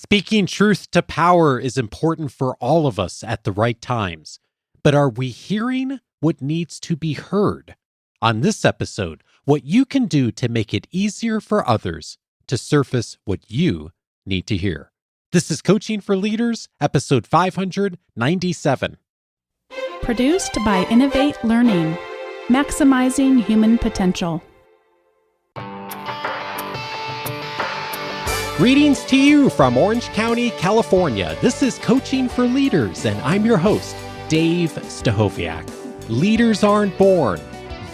Speaking truth to power is important for all of us at the right times. But are we hearing what needs to be heard? On this episode, what you can do to make it easier for others to surface what you need to hear. This is Coaching for Leaders, episode 597. Produced by Innovate Learning, maximizing human potential. Greetings to you from Orange County, California. This is Coaching for Leaders, and I'm your host, Dave Stachowiak. Leaders aren't born,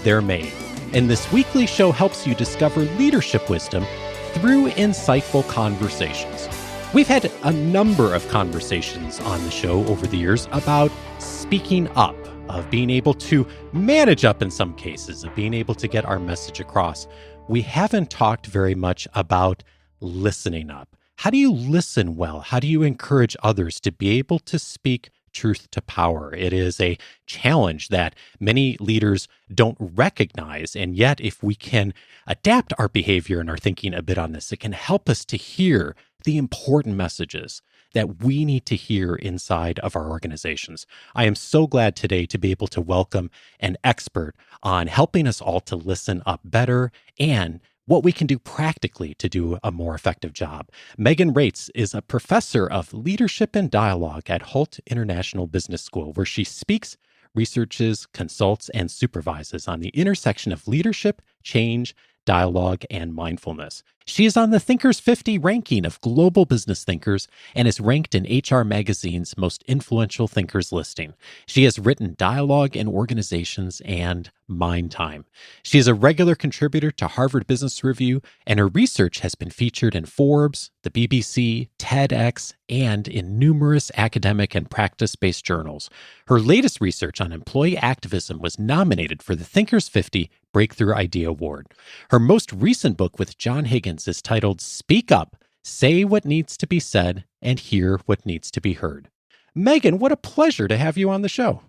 they're made. And this weekly show helps you discover leadership wisdom through insightful conversations. We've had a number of conversations on the show over the years about speaking up, of being able to manage up in some cases, of being able to get our message across. We haven't talked very much about listening up. How do you listen well? How do you encourage others to be able to speak truth to power? It is a challenge that many leaders don't recognize. And yet, if we can adapt our behavior and our thinking a bit on this, it can help us to hear the important messages that we need to hear inside of our organizations. I am so glad today to be able to welcome an expert on helping us all to listen up better and what we can do practically to do a more effective job. Megan Reitz is a professor of leadership and dialogue at Hult International Business School, where she speaks, researches, consults, and supervises on the intersection of leadership, change, dialogue, and mindfulness. She is on the Thinkers50 ranking of global business thinkers and is ranked in HR Magazine's most influential thinkers listing. She has written Dialogue in Organizations and Mind Time. She is a regular contributor to Harvard Business Review, and her research has been featured in Forbes, the BBC, TEDx, and in numerous academic and practice-based journals. Her latest research on employee activism was nominated for the Thinkers50 Breakthrough Idea Award. Her most recent book with John Higgins is titled Speak Up, Say What Needs to Be Said, and Hear What Needs to Be Heard. Megan, what a pleasure to have you on the show.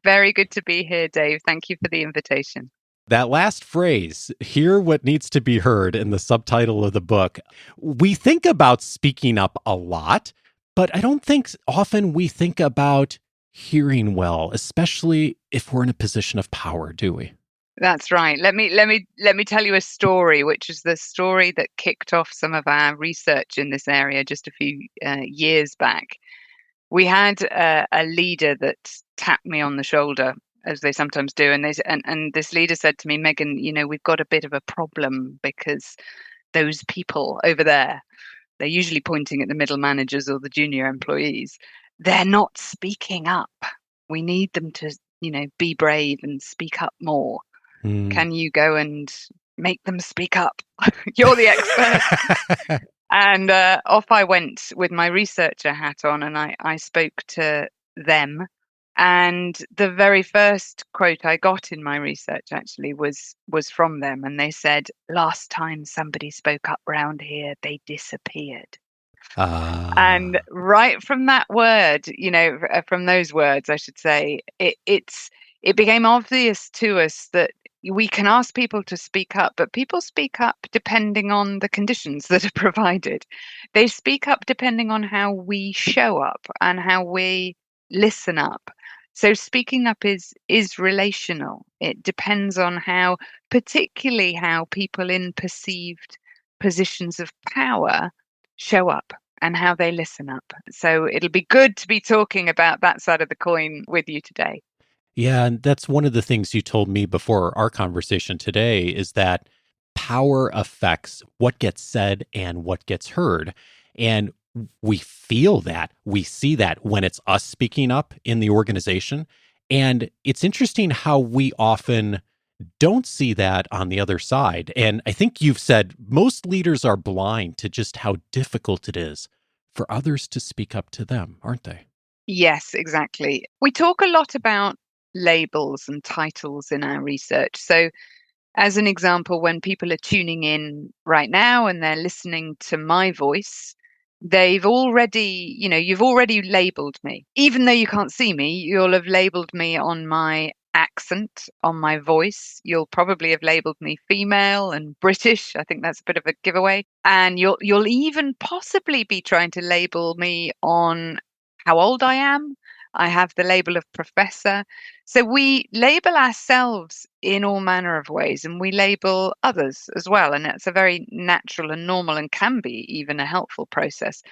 Very good to be here, Dave. Thank you for the invitation. That last phrase, hear what needs to be heard, in the subtitle of the book, we think about speaking up a lot, but I don't think often we think about hearing well, especially if we're in a position of power, do we? That's right. Let me tell you a story, which is the story that kicked off some of our research in this area just a few years back. We had a leader that tapped me on the shoulder, as they sometimes do, and this leader said to me, Megan, we've got a bit of a problem because those people over there, they're usually pointing at the middle managers or the junior employees, they're not speaking up. We need them to, be brave and speak up more. Can you go and make them speak up? You're the expert. And off I went with my researcher hat on, and I spoke to them. And the very first quote I got in my research actually was from them. And they said, last time somebody spoke up round here, they disappeared. And right from that word, from those words, I should say, it became obvious to us that we can ask people to speak up, but people speak up depending on the conditions that are provided. They speak up depending on how we show up and how we listen up. So speaking up is relational. It depends on particularly how people in perceived positions of power show up and how they listen up. So it'll be good to be talking about that side of the coin with you today. Yeah, and that's one of the things you told me before our conversation today is that power affects what gets said and what gets heard. And we feel that, we see that when it's us speaking up in the organization. And it's interesting how we often don't see that on the other side. And I think you've said most leaders are blind to just how difficult it is for others to speak up to them, aren't they? Yes, exactly. We talk a lot about labels and titles in our research. So as an example, when people are tuning in right now and they're listening to my voice, you've already labeled me. Even though you can't see me, you'll have labeled me on my accent on my voice. You'll probably have labeled me female and British. I think that's a bit of a giveaway. And you'll even possibly be trying to label me on how old I am. I have the label of professor. So we label ourselves in all manner of ways, and we label others as well. And it's a very natural and normal, and can be even a helpful process.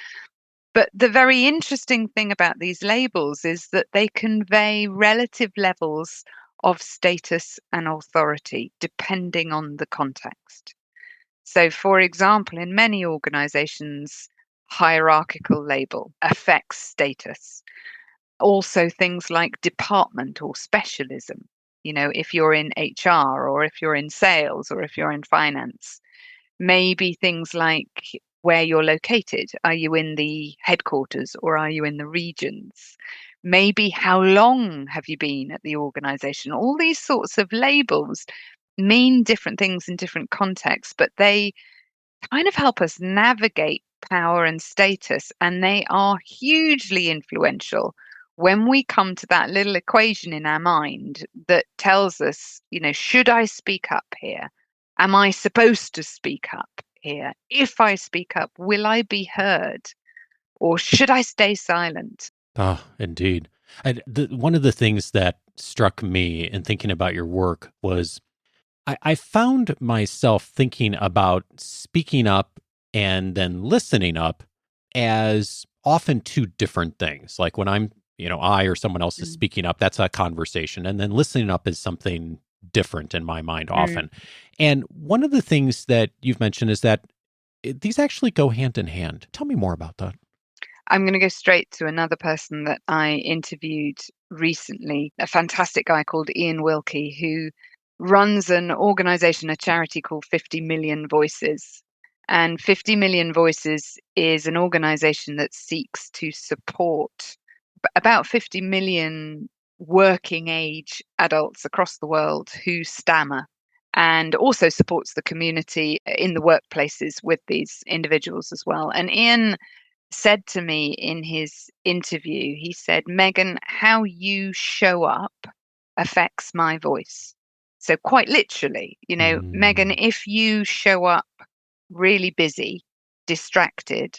But the very interesting thing about these labels is that they convey relative levels of status and authority depending on the context. So, for example, in many organizations, hierarchical label affects status. Also, things like department or specialism. If you're in HR, or if you're in sales, or if you're in finance, maybe things like where you're located. Are you in the headquarters or are you in the regions? Maybe how long have you been at the organization? All these sorts of labels mean different things in different contexts, but they kind of help us navigate power and status, and they are hugely influential when we come to that little equation in our mind that tells us, should I speak up here? Am I supposed to speak up here? If I speak up, will I be heard? Or should I stay silent? Oh, indeed. And one of the things that struck me in thinking about your work was I found myself thinking about speaking up and then listening up as often two different things. Like when I or someone else is speaking up, that's a conversation. And then listening up is something different in my mind often. And one of the things that you've mentioned is that these actually go hand in hand. Tell me more about that. I'm going to go straight to another person that I interviewed recently, a fantastic guy called Ian Wilkie, who runs an organization, a charity called 50 Million Voices. And 50 Million Voices is an organization that seeks to support about 50 million working age adults across the world who stammer, and also supports the community in the workplaces with these individuals as well. And Ian said to me in his interview, he said, Megan, how you show up affects my voice. So quite literally, Megan, if you show up really busy, distracted,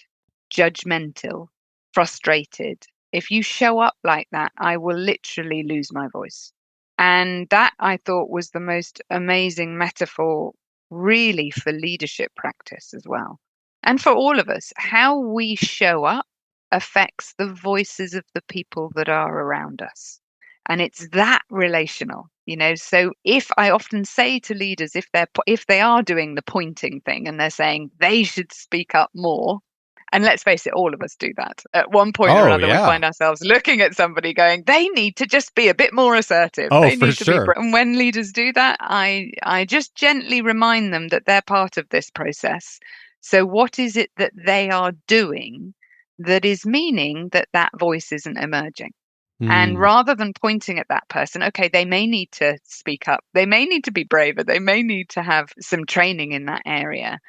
judgmental, frustrated, if you show up like that, I will literally lose my voice. And that, I thought, was the most amazing metaphor really for leadership practice as well. And for all of us, how we show up affects the voices of the people that are around us. And it's that relational, So if I often say to leaders, if they are doing the pointing thing and they're saying they should speak up more, and let's face it, all of us do that. At one point or another, we find ourselves looking at somebody going, they need to just be a bit more assertive. They need to be. And when leaders do that, I just gently remind them that they're part of this process. So what is it that they are doing that is meaning that voice isn't emerging? And rather than pointing at that person, okay, they may need to speak up. They may need to be braver. They may need to have some training in that area.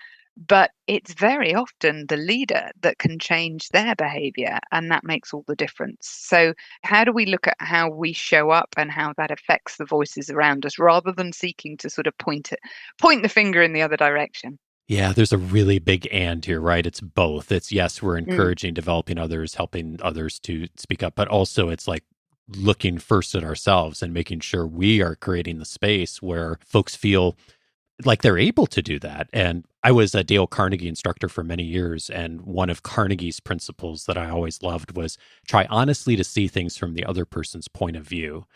But it's very often the leader that can change their behavior, and that makes all the difference. So how do we look at how we show up and how that affects the voices around us, rather than seeking to sort of point the finger in the other direction? Yeah, there's a really big and here, right? It's both. It's, yes, we're encouraging, developing others, helping others to speak up, but also it's like looking first at ourselves and making sure we are creating the space where folks feel like they're able to do that. And I was a Dale Carnegie instructor for many years, and one of Carnegie's principles that I always loved was try honestly to see things from the other person's point of view.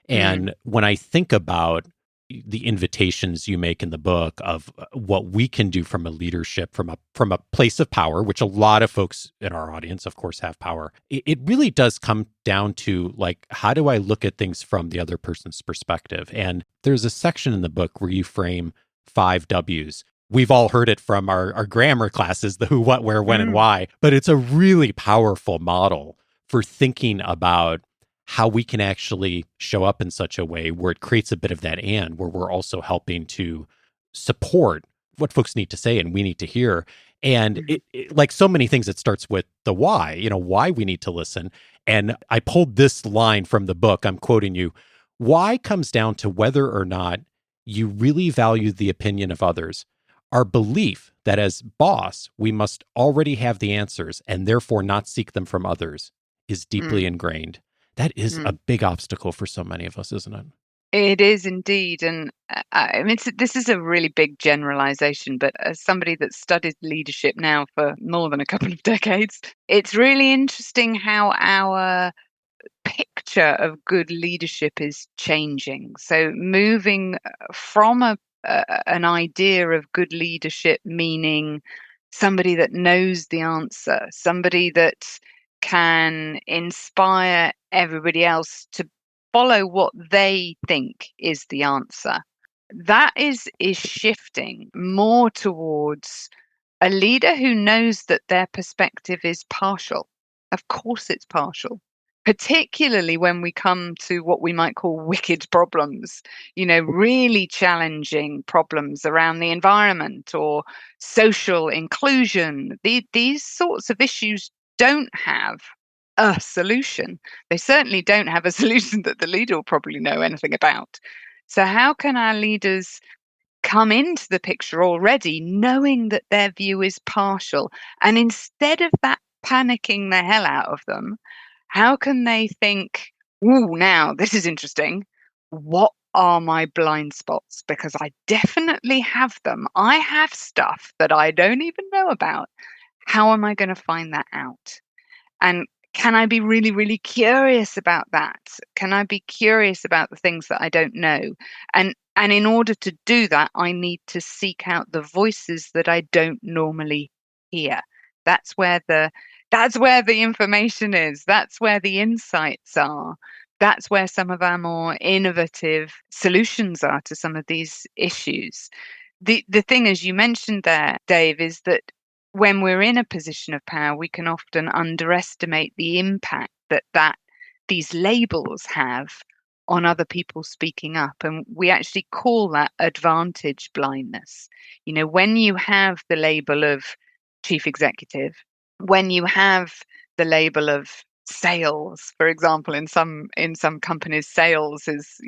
And when I think about the invitations you make in the book of what we can do from a leadership, from a place of power, which a lot of folks in our audience, of course, have power, it really does come down to, like, how do I look at things from the other person's perspective? And there's a section in the book where you frame 5 W's. We've all heard it from our grammar classes, the who, what, where, when, and why, but it's a really powerful model for thinking about how we can actually show up in such a way where it creates a bit of that and where we're also helping to support what folks need to say and we need to hear. And it, like so many things, it starts with the why, why we need to listen. And I pulled this line from the book. I'm quoting you. Why comes down to whether or not you really value the opinion of others. Our belief that as boss, we must already have the answers and therefore not seek them from others is deeply ingrained. That is a big obstacle for so many of us, isn't it? It is indeed. And I mean, this is a really big generalization, but as somebody that's studied leadership now for more than a couple of decades, it's really interesting how our picture of good leadership is changing. So moving from an idea of good leadership meaning somebody that knows the answer, somebody that can inspire everybody else to follow what they think is the answer. That is shifting more towards a leader who knows that their perspective is partial. Of course, it's partial, particularly when we come to what we might call wicked problems, really challenging problems around the environment or social inclusion. These sorts of issues don't have a solution. They certainly don't have a solution that the leader will probably know anything about. So, how can our leaders come into the picture already knowing that their view is partial? And instead of that panicking the hell out of them, how can they think, ooh, now this is interesting. What are my blind spots? Because I definitely have them. I have stuff that I don't even know about. How am I going to find that out? And can I be really, really curious about that? Can I be curious about the things that I don't know? And in order to do that, I need to seek out the voices that I don't normally hear. That's where the information is. That's where the insights are. That's where some of our more innovative solutions are to some of these issues. The thing, as you mentioned there, Dave, is that when we're in a position of power, we can often underestimate the impact that these labels have on other people speaking up. And we actually call that advantage blindness. When you have the label of chief executive, when you have the label of sales, for example, in some companies, sales is,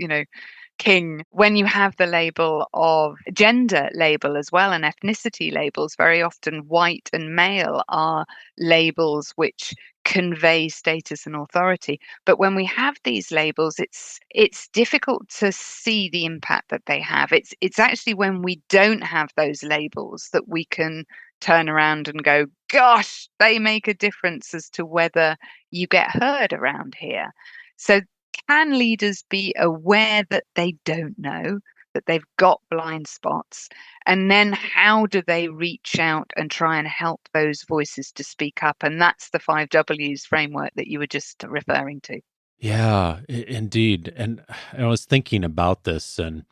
king. When you have the label of gender label as well and ethnicity labels, very often white and male are labels which convey status and authority. But when we have these labels, it's difficult to see the impact that they have. It's actually when we don't have those labels that we can turn around and go, gosh, they make a difference as to whether you get heard around here. So can leaders be aware that they don't know, that they've got blind spots? And then how do they reach out and try and help those voices to speak up? And that's the 5 Ws framework that you were just referring to. Yeah, indeed. And I was thinking about this, and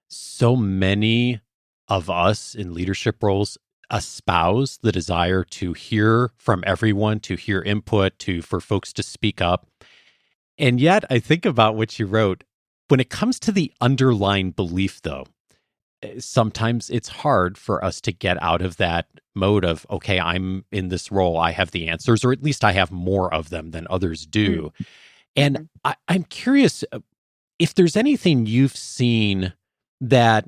so many of us in leadership roles espouse the desire to hear from everyone, to hear input, for folks to speak up. And yet I think about what you wrote. When it comes to the underlying belief, though, sometimes it's hard for us to get out of that mode of, okay, I'm in this role, I have the answers, or at least I have more of them than others do. And I'm curious if there's anything you've seen that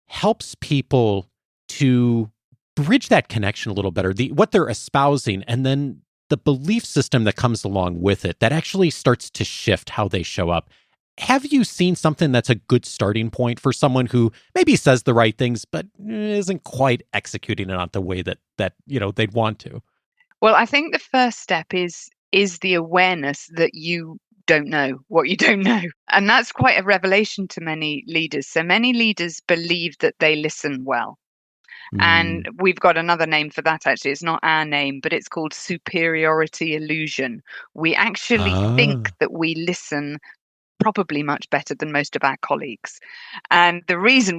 helps people to bridge that connection a little better, what they're espousing, and then the belief system that comes along with it that actually starts to shift how they show up. Have you seen something that's a good starting point for someone who maybe says the right things, but isn't quite executing it on the way that they'd want to? Well, I think the first step is the awareness that you don't know what you don't know. And that's quite a revelation to many leaders. So many leaders believe that they listen well. And we've got another name for that, actually. It's not our name, but it's called superiority illusion. We actually think that we listen probably much better than most of our colleagues. And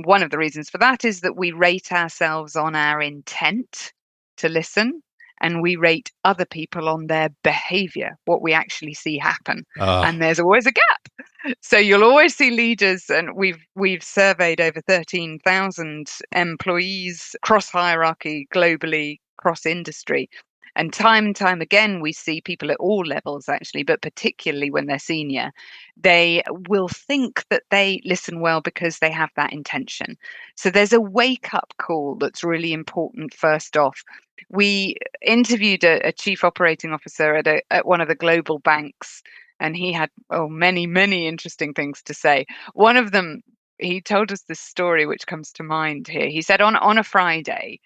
one of the reasons for that is that we rate ourselves on our intent to listen, and we rate other people on their behavior, what we actually see happen. And there's always a gap. So you'll always see leaders, and we've surveyed over 13,000 employees, cross hierarchy, globally, cross industry. And time again, we see people at all levels, actually, but particularly when they're senior, they will think that they listen well because they have that intention. So there's a wake-up call that's really important first off. We interviewed a chief operating officer at one of the global banks, and he had many interesting things to say. One of them, he told us this story which comes to mind here. He said on a Friday,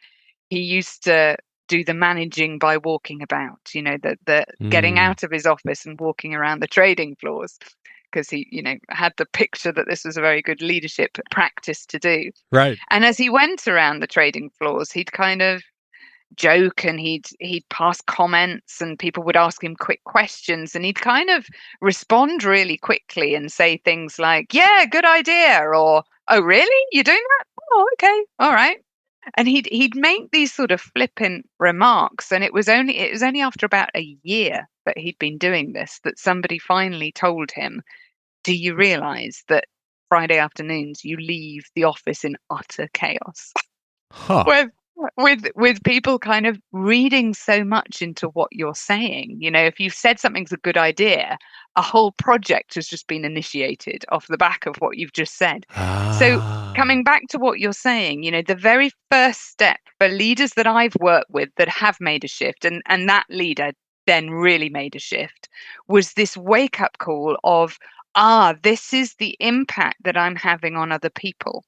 he used to do the managing by walking about, the getting out of his office and walking around the trading floors, because he, had the picture that this was a very good leadership practice to do. Right. And as he went around the trading floors, he'd kind of joke, and he'd pass comments, and people would ask him quick questions, and he'd kind of respond really quickly and say things like, "Yeah, good idea," or "Oh, really? You're doing that? Oh, okay, all right." And he'd make these sort of flippant remarks, and it was only after about a year that he'd been doing this that somebody finally told him, "Do you realize that Friday afternoons you leave the office in utter chaos?" Huh. with people kind of reading so much into what you're saying. If you've said something's a good idea, a whole project has just been initiated off the back of what you've just said. So coming back to what you're saying, the very first step for leaders that I've worked with that have made a shift, and that leader then really made a shift, was this wake-up call of, this is the impact that I'm having on other people.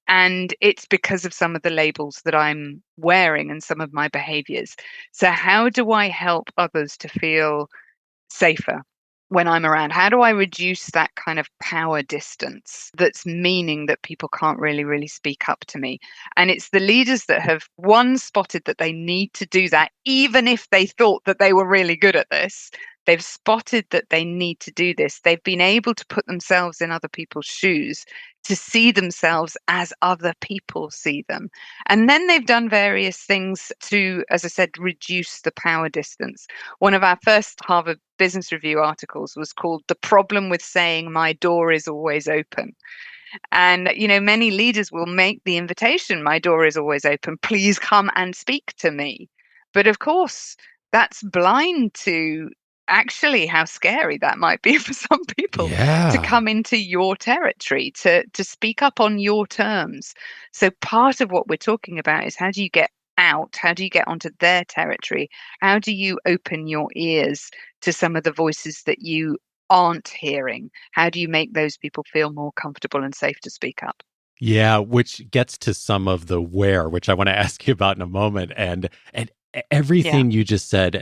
And it's because of some of the labels that I'm wearing and some of my behaviors. So how do I help others to feel safer when I'm around? How do I reduce that kind of power distance that's meaning that people can't really speak up to me? And it's the leaders that have, one, spotted that they need to do that, even if they thought that they were really good at this. They've spotted that they need to do this. They've been able to put themselves in other people's shoes, to see themselves as other people see them. And then they've done various things to, as I said, reduce the power distance. One of our first Harvard Business Review articles was called "The Problem with Saying My Door is Always Open." And, many leaders will make the invitation, "My door is always open, please come and speak to me." But of course, that's blind to actually how scary that might be for some people to come into your territory, to speak up on your terms. So part of what we're talking about is, how do you get out? How do you get onto their territory? How do you open your ears to some of the voices that you aren't hearing? How do you make those people feel more comfortable and safe to speak up? Yeah, which gets to some of the where, which I want to ask you about in a moment. And everything you just said,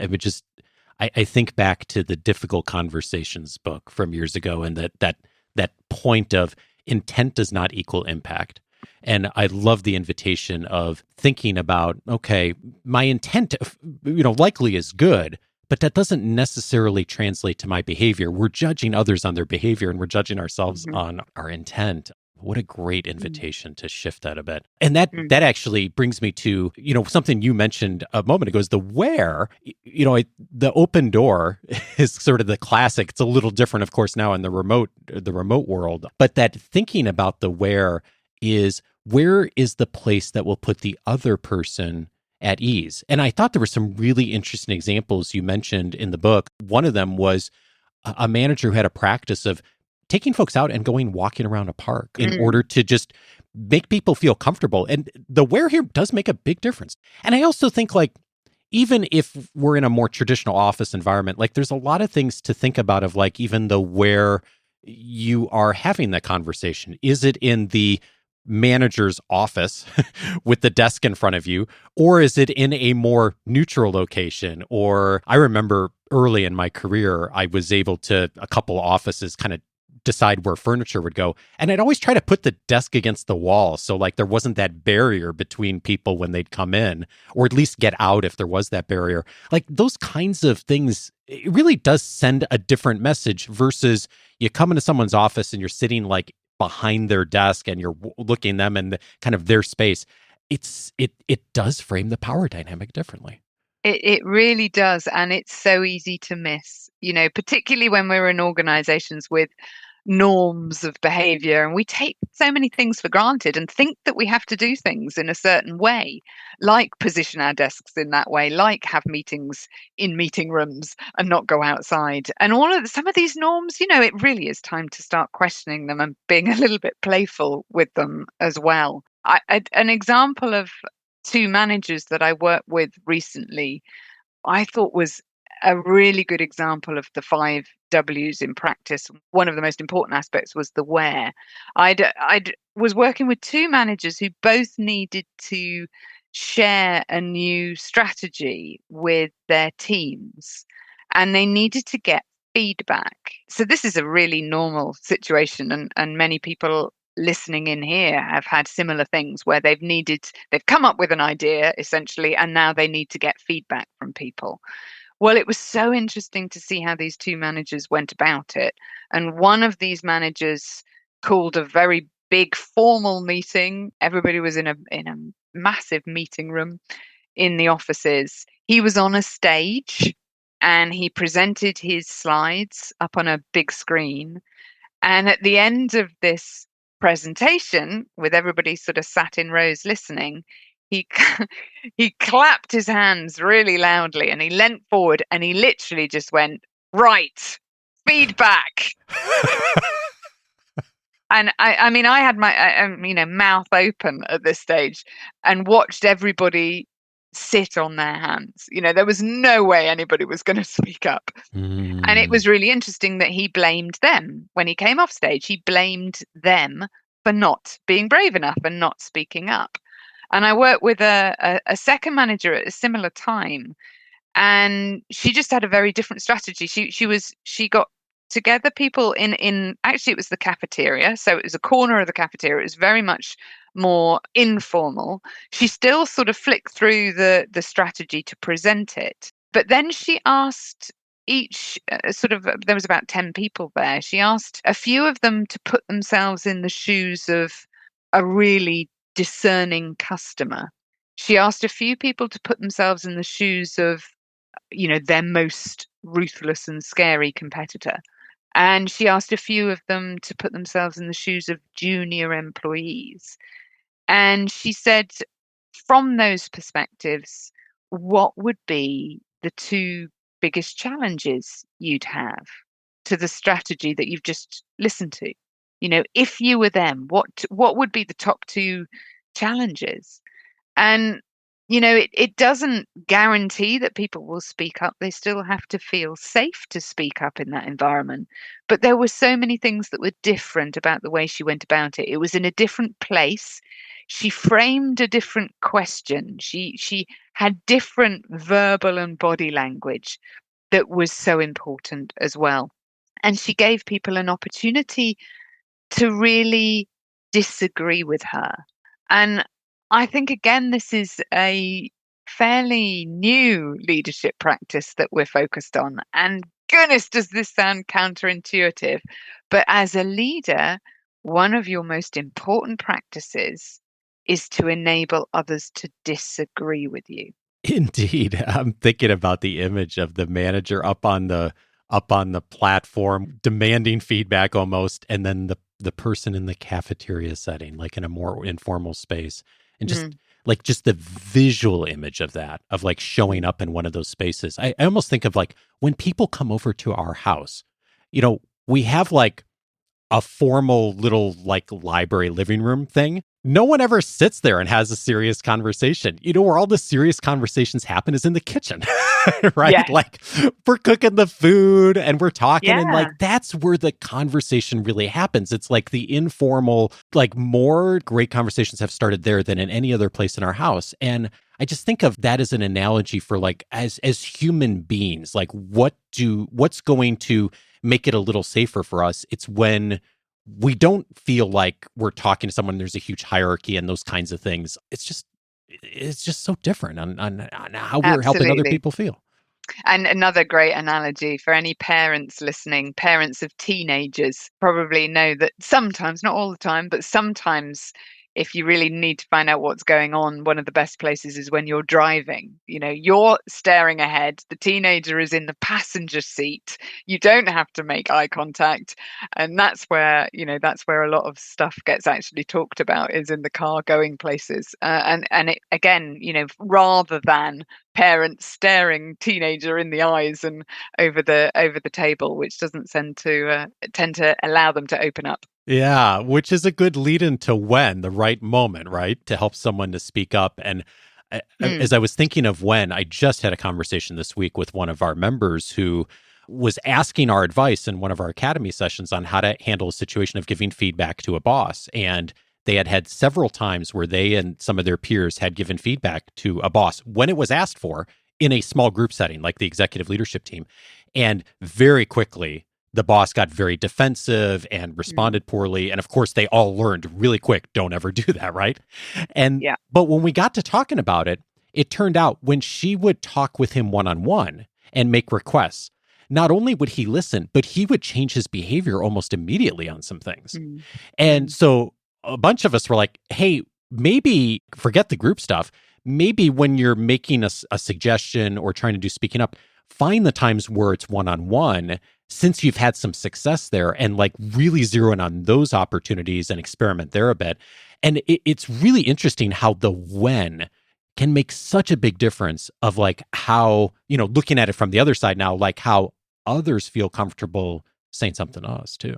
I think back to the Difficult Conversations book from years ago, and that point of intent does not equal impact. And I love the invitation of thinking about, okay, my intent, likely is good, but that doesn't necessarily translate to my behavior. We're judging others on their behavior, and we're judging ourselves on our intent. What a great invitation to shift that a bit. And that actually brings me to, something you mentioned a moment ago, is the where. The open door is sort of the classic. It's a little different, of course, now in the remote world. But that thinking about the where is the place that will put the other person at ease. And I thought there were some really interesting examples you mentioned in the book. One of them was a manager who had a practice of taking folks out and walking around a park in order to just make people feel comfortable. And the where here does make a big difference. And I also think, even if we're in a more traditional office environment, there's a lot of things to think about of even the where you are having that conversation. Is it in the manager's office with the desk in front of you, or is it in a more neutral location? Or I remember early in my career, I was able to, a couple offices kind of decide where furniture would go. And I'd always try to put the desk against the wall. So there wasn't that barrier between people when they'd come in, or at least get out if there was that barrier. Those kinds of things, it really does send a different message versus you come into someone's office and you're sitting behind their desk and you're looking them in kind of their space. It does frame the power dynamic differently. It really does. And it's so easy to miss, particularly when we're in organizations with norms of behavior, and we take so many things for granted and think that we have to do things in a certain way, like position our desks in that way, like have meetings in meeting rooms and not go outside. And some of these norms, it really is time to start questioning them and being a little bit playful with them as well. An example of two managers that I worked with recently, I thought was a really good example of the 5 Ws in practice. One of the most important aspects was the where. I was working with two managers who both needed to share a new strategy with their teams, and they needed to get feedback. So this is a really normal situation, and many people listening in here have had similar things where they've come up with an idea essentially, and now they need to get feedback from people. Well, it was so interesting to see how these two managers went about it. And one of these managers called a very big formal meeting. Everybody was in a massive meeting room in the offices. He was on a stage and he presented his slides up on a big screen. And at the end of this presentation, with everybody sort of sat in rows listening, he he clapped his hands really loudly and he leant forward and he literally just went, "Right, feedback." And I mean, I had my mouth open at this stage and watched everybody sit on their hands. There was no way anybody was going to speak up. And it was really interesting that he blamed them. When he came off stage, he blamed them for not being brave enough and not speaking up. And I worked with a second manager at a similar time, and she just had a very different strategy. She got together people in actually it was the cafeteria, so it was a corner of the cafeteria. It was very much more informal. She still sort of flicked through the strategy to present it, but then she asked each there was about 10 people there. She asked a few of them to put themselves in the shoes of a really discerning customer. She asked a few people to put themselves in the shoes of, their most ruthless and scary competitor. And she asked a few of them to put themselves in the shoes of junior employees. And she said, from those perspectives, what would be the two biggest challenges you'd have to the strategy that you've just listened to? If you were them, what would be the top two challenges? And it doesn't guarantee that people will speak up. They still have to feel safe to speak up in that environment. But there were so many things that were different about the way she went about it. It was in a different place. She framed a different question. She had different verbal and body language that was so important as well. And she gave people an opportunity to really disagree with her. And I think, again, this is a fairly new leadership practice that we're focused on. And goodness, does this sound counterintuitive? But as a leader, one of your most important practices is to enable others to disagree with you. Indeed. I'm thinking about the image of the manager up on the platform demanding feedback almost, and then the person in the cafeteria setting, like in a more informal space. And just the visual image of that, of like showing up in one of those spaces. I almost think of like when people come over to our house, we have like a formal little like library living room thing. No one ever sits there and has a serious conversation. Where all the serious conversations happen is in the kitchen, right? Yeah. Like we're cooking the food and we're talking and like that's where the conversation really happens. It's like the informal, like more great conversations have started there than in any other place in our house. And I just think of that as an analogy for like as human beings, like what's going to make it a little safer for us. It's when we don't feel like we're talking to someone, there's a huge hierarchy and those kinds of things. It's just so different on how we're helping other people feel. And another great analogy for any parents listening, parents of teenagers probably know that sometimes, not all the time, but sometimes if you really need to find out what's going on, one of the best places is when you're driving. You're staring ahead. The teenager is in the passenger seat. You don't have to make eye contact. And that's where a lot of stuff gets actually talked about, is in the car going places. And it, again, rather than parents staring teenager in the eyes and over the table, which doesn't tend to allow them to open up. Yeah, which is a good lead into when, the right moment, right? To help someone to speak up. And as I was thinking of when, I just had a conversation this week with one of our members who was asking our advice in one of our academy sessions on how to handle a situation of giving feedback to a boss. And they had several times where they and some of their peers had given feedback to a boss when it was asked for in a small group setting, like the executive leadership team. And very quickly, the boss got very defensive and responded poorly. And of course, they all learned really quick, don't ever do that, right? But when we got to talking about it, it turned out when she would talk with him one-on-one and make requests, not only would he listen, but he would change his behavior almost immediately on some things. And so a bunch of us were like, hey, maybe forget the group stuff. Maybe when you're making a suggestion or trying to do speaking up, find the times where it's one-on-one, since you've had some success there, and like really zero in on those opportunities and experiment there a bit. And it's really interesting how the when can make such a big difference of like how, looking at it from the other side now, like how others feel comfortable saying something to us too.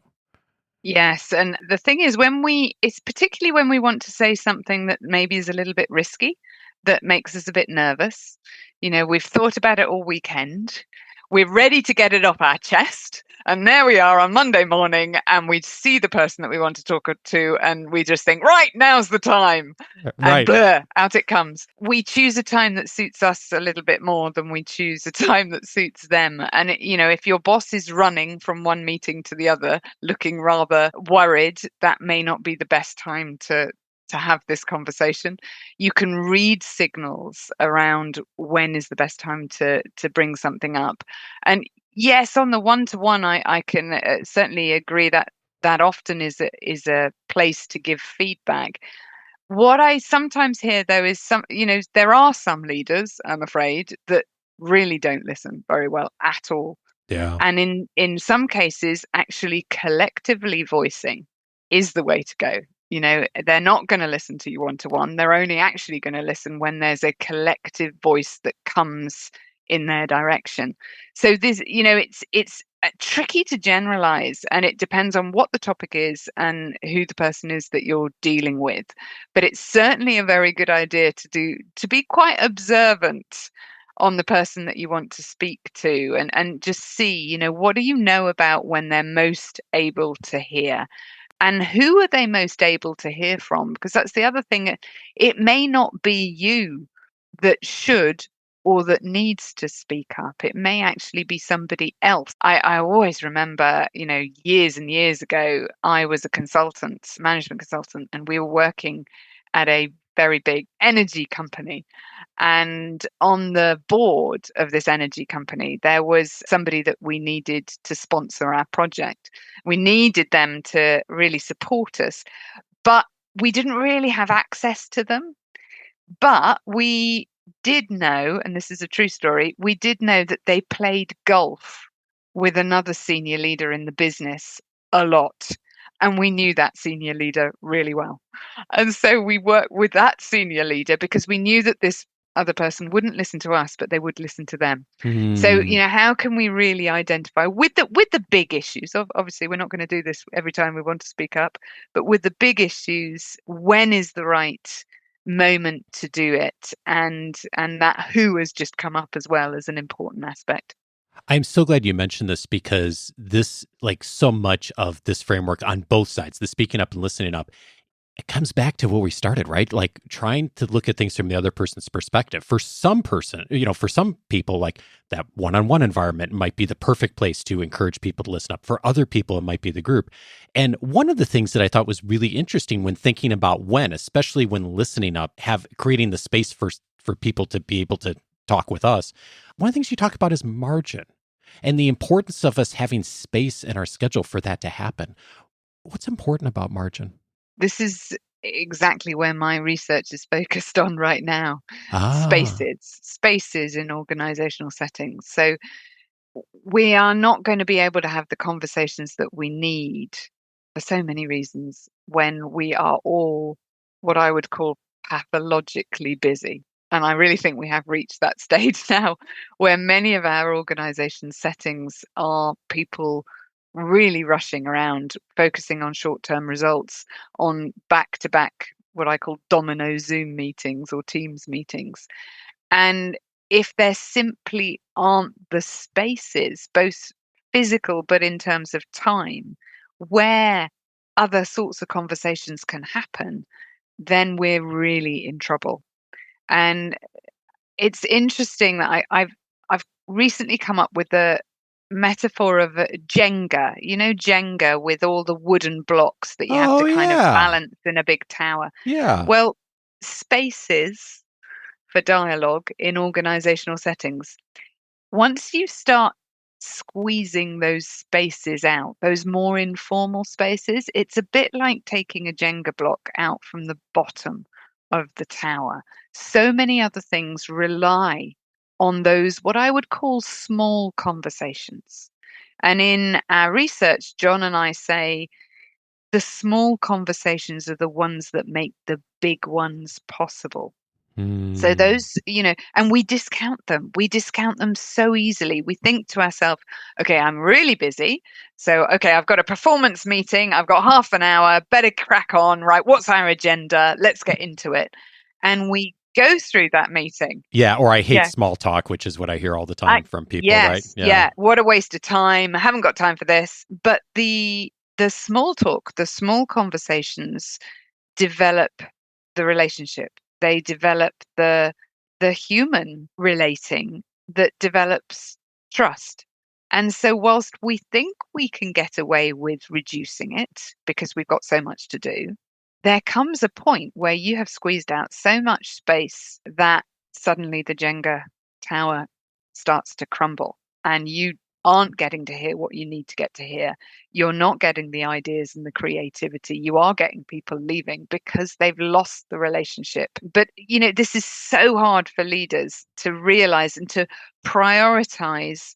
Yes. And the thing is, it's particularly when we want to say something that maybe is a little bit risky, that makes us a bit nervous. We've thought about it all weekend. We're ready to get it off our chest. And there we are on Monday morning, and we see the person that we want to talk to, and we just think, right, now's the time. And blur, out it comes. We choose a time that suits us a little bit more than we choose a time that suits them. And, if your boss is running from one meeting to the other, looking rather worried, that may not be the best time to have this conversation. You can read signals around when is the best time to bring something up. And yes, on the one-to-one, I can certainly agree that often is a place to give feedback. What I sometimes hear, though, is there are some leaders, I'm afraid, that really don't listen very well at all. Yeah. And in some cases, actually collectively voicing is the way to go. They're not going to listen to you one-to-one. They're only actually going to listen when there's a collective voice that comes in their direction. So this, it's tricky to generalize, and it depends on what the topic is and who the person is that you're dealing with. But it's certainly a very good idea to be quite observant on the person that you want to speak to, and just see, what do you know about when they're most able to hear? And who are they most able to hear from? Because that's the other thing. It may not be you that should or that needs to speak up. It may actually be somebody else. I always remember, years and years ago, I was a management consultant, and we were working at a very big energy company. And on the board of this energy company, there was somebody that we needed to sponsor our project. We needed them to really support us, but we didn't really have access to them. But we did know, and this is a true story, we did know that they played golf with another senior leader in the business a lot. And we knew that senior leader really well. And so we worked with that senior leader because we knew that this other person wouldn't listen to us, but they would listen to them. So, how can we really identify with the big issues? Obviously, we're not going to do this every time we want to speak up, but with the big issues, when is the right moment to do it? And that who has just come up as well as an important aspect. I'm so glad you mentioned this, because this, like so much of this framework on both sides, the speaking up and listening up, it comes back to where we started, right? Like trying to look at things from the other person's perspective. For some people, like that one-on-one environment might be the perfect place to encourage people to listen up. For other people, it might be the group. And one of the things that I thought was really interesting when thinking about when, especially when listening up, creating the space for people to be able to talk with us, one of the things you talk about is margin and the importance of us having space in our schedule for that to happen. What's important about margin? This is exactly where my research is focused on right now. Ah, Spaces in organizational settings. So we are not going to be able to have the conversations that we need for so many reasons when we are all what I would call pathologically busy. And I really think we have reached that stage now where many of our organization settings are people really rushing around, focusing on short term results, on back to back, what I call domino Zoom meetings or Teams meetings. And if there simply aren't the spaces, both physical but in terms of time, where other sorts of conversations can happen, then we're really in trouble. And it's interesting that I've recently come up with the metaphor of Jenga. You know, Jenga with all the wooden blocks that you have oh to kind of yeah, balance in a big tower. yeah. Well, spaces for dialogue in organizational settings. Once you start squeezing those spaces out, those more informal spaces, it's a bit like taking a Jenga block out from the bottom of the tower. So many other things rely on those, what I would call small conversations. And in our research, John and I say the small conversations are the ones that make the big ones possible. So Hmm. those, and we discount them. We discount them so easily. We think to ourselves, okay, I'm really busy. So, okay, I've got a performance meeting. I've got half an hour. Better crack on. Right. What's our agenda? Let's get into it. And we go through that meeting. Yeah, or I hate Yeah. small talk, which is what I hear all the time from people, right? Yes. Yeah. Yeah. What a waste of time. I haven't got time for this. But the small talk, the small conversations develop the relationship. They develop the human relating that develops trust. And so whilst we think we can get away with reducing it because we've got so much to do, there comes a point where you have squeezed out so much space that suddenly the Jenga tower starts to crumble and you aren't getting to hear what you need to get to hear. You're not getting the ideas and the creativity. You are getting people leaving because they've lost the relationship. But, this is so hard for leaders to realize and to prioritize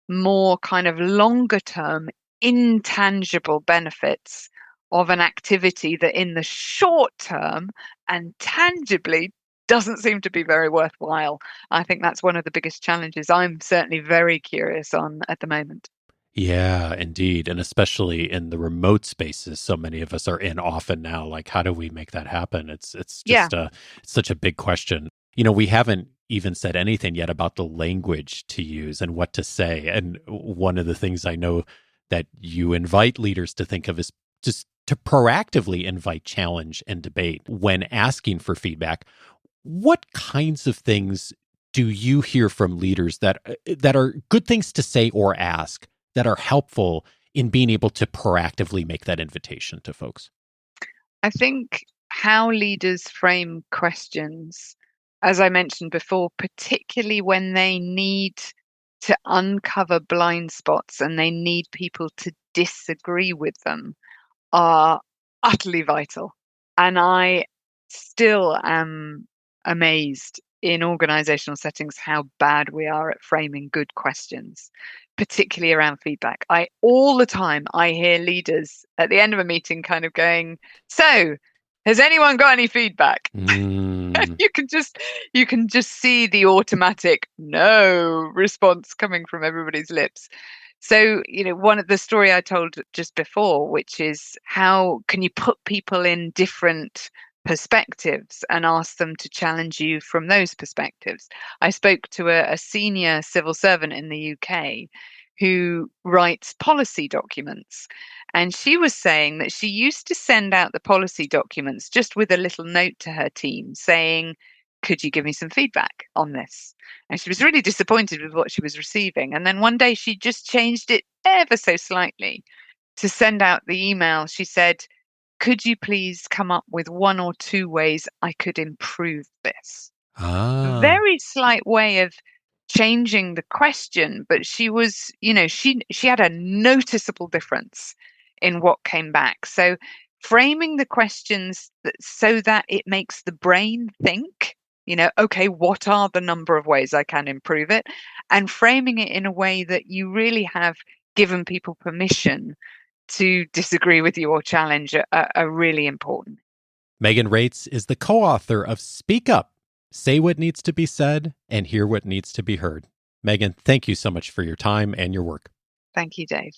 more kind of longer term, intangible benefits of an activity that in the short term and tangibly doesn't seem to be very worthwhile. I think that's one of the biggest challenges I'm certainly very curious on at the moment. Yeah, indeed. And especially in the remote spaces so many of us are in often now. Like, how do we make that happen? It's Yeah. just it's such a big question. We haven't even said anything yet about the language to use and what to say. And one of the things I know that you invite leaders to think of is just to proactively invite challenge and debate when asking for feedback. What kinds of things do you hear from leaders that are good things to say or ask that are helpful in being able to proactively make that invitation to folks? I think how leaders frame questions, as I mentioned before, particularly when they need to uncover blind spots and they need people to disagree with them, are utterly vital. And I still am amazed in organizational settings how bad we are at framing good questions, particularly around feedback. All the time I hear leaders at the end of a meeting kind of going, "So, has anyone got any feedback?" Mm, You can just see the automatic no response coming from everybody's lips. So, one of the story I told just before, which is how can you put people in different perspectives and ask them to challenge you from those perspectives? I spoke to a senior civil servant in the UK who writes policy documents. And she was saying that she used to send out the policy documents just with a little note to her team saying, "Could you give me some feedback on this?" And she was really disappointed with what she was receiving. And then one day she just changed it ever so slightly to send out the email. She said, "Could you please come up with one or two ways I could improve this?" ah, Very slight way of changing the question, but she was, she had a noticeable difference in what came back. So framing the questions so that it makes the brain think, okay, what are the number of ways I can improve it? And framing it in a way that you really have given people permission to disagree with you or challenge are really important. Megan Reitz is the co-author of Speak Up, Say What Needs to Be Said and Hear What Needs to Be Heard. Megan, thank you so much for your time and your work. Thank you, Dave.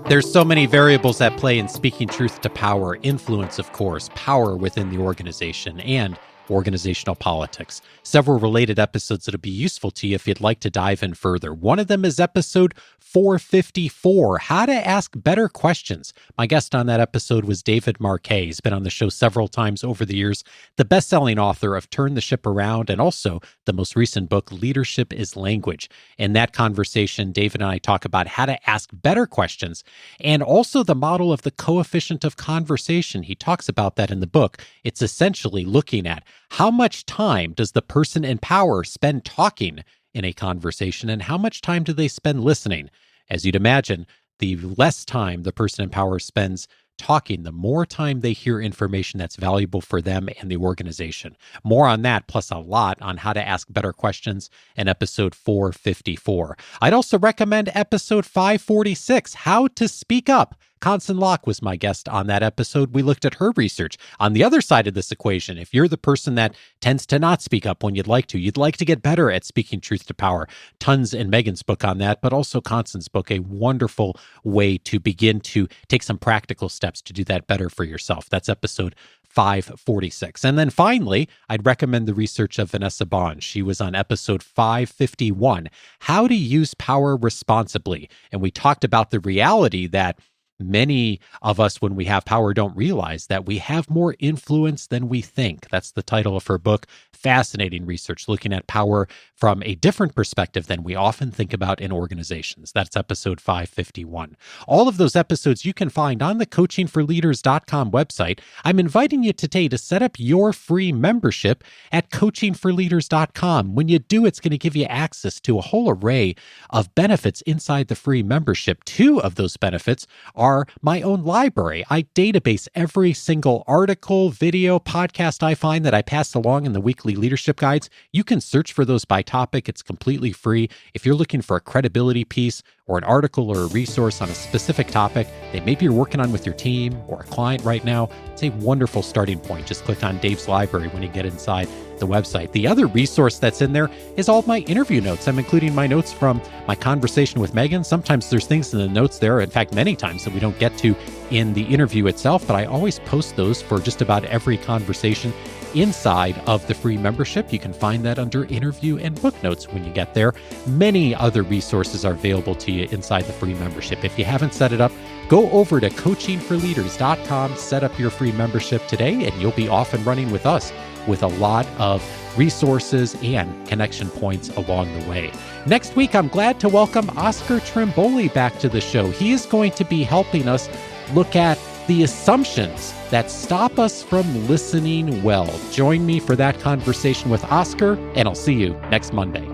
There's so many variables at play in speaking truth to power. Influence, of course, power within the organization, and organizational politics. Several related episodes that'll be useful to you if you'd like to dive in further. One of them is episode 454, How to Ask Better Questions. My guest on that episode was David Marquet. He's been on the show several times over the years, the best-selling author of Turn the Ship Around and also the most recent book, Leadership is Language. In that conversation, David and I talk about how to ask better questions and also the model of the coefficient of conversation. He talks about that in the book. It's essentially looking at how much time does the person in power spend talking in a conversation and how much time do they spend listening? As you'd imagine, the less time the person in power spends talking, the more time they hear information that's valuable for them and the organization. More on that, plus a lot on how to ask better questions in episode 454. I'd also recommend episode 546, How to Speak Up. Constance Locke was my guest on that episode. We looked at her research. On the other side of this equation, if you're the person that tends to not speak up when you'd like to get better at speaking truth to power. Tons in Megan's book on that, but also Constance's book, a wonderful way to begin to take some practical steps to do that better for yourself. That's episode 546. And then finally, I'd recommend the research of Vanessa Bond. She was on episode 551, How to Use Power Responsibly. And we talked about the reality that many of us, when we have power, don't realize that we have more influence than we think. That's the title of her book. Fascinating research looking at power from a different perspective than we often think about in organizations. That's episode 551. All of those episodes you can find on the coachingforleaders.com website. I'm inviting you today to set up your free membership at coachingforleaders.com. When you do, it's going to give you access to a whole array of benefits inside the free membership. Two of those benefits are my own library. I database every single article, video, podcast I find that I pass along in the weekly leadership guides. You can search for those by topic. It's completely free. If you're looking for a credibility piece or an article or a resource on a specific topic that maybe you're working on with your team or a client right now, it's a wonderful starting point. Just click on Dave's Library when you get inside the website. The other resource that's in there is all my interview notes. I'm including my notes from my conversation with Megan. Sometimes there's things in the notes there, in fact, many times that we don't get to in the interview itself, but I always post those for just about every conversation inside of the free membership. You can find that under interview and book notes when you get there. Many other resources are available to you inside the free membership. If you haven't set it up, go over to coachingforleaders.com, set up your free membership today, and you'll be off and running with us with a lot of resources and connection points along the way. Next week, I'm glad to welcome Oscar Trimboli back to the show. He is going to be helping us look at the assumptions that stop us from listening well. Join me for that conversation with Oscar, and I'll see you next Monday.